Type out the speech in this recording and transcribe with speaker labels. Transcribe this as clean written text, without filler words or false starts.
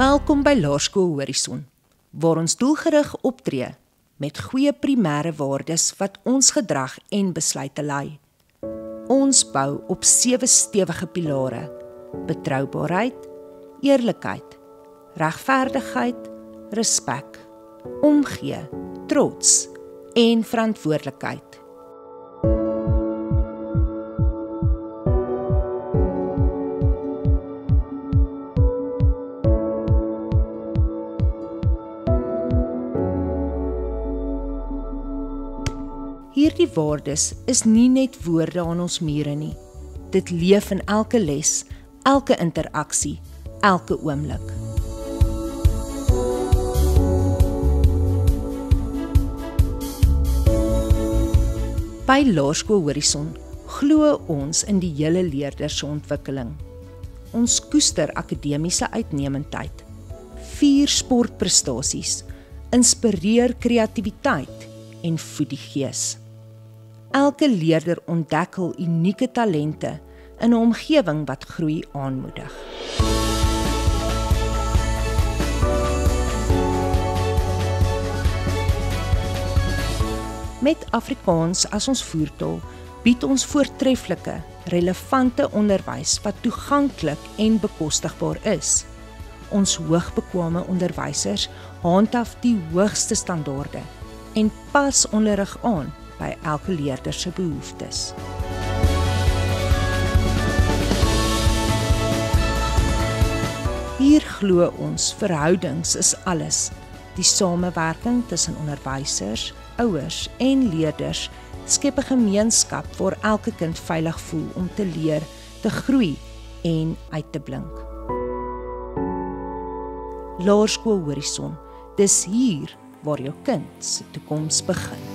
Speaker 1: Welkom by Laerskool Horison, waar ons doelgerig optree met goeie primêre waardes wat ons gedrag en besluite lei. Ons bou op 7 stewige pilare: betroubaarheid, eerlikheid, regverdigheid, respek, omgee, trots en verantwoordelikheid. Hierdie waardes is nie net woorde aan ons mure nie. Dit leef in elke les, elke interaksie, elke oomblik. By Laerskool Horison glo ons in die hele leerder se ontwikkeling. Ons koester akademiese uitnemendheid, vier sportprestasies, inspireer kreatiwiteit en voed die gees. Elke leerder ontdek hul unieke talente in 'n omgewing wat groei aanmoedig. Met Afrikaans as ons voertaal bied ons voortreffelike, relevante onderwys wat toeganklik en bekostigbaar is. Ons hoogbekwame onderwysers handhaaf die hoogste standaarde en pas onderrig aan by elke leerder se behoeftes. Hier glo ons verhoudings is alles. Die samewerking tussen onderwysers, ouers en leerders skep 'n gemeenskap waar elke kind veilig voel om te leer, te groei en uit te blink. Laerskool Horison, dis hier waar jou kind se toekoms begin.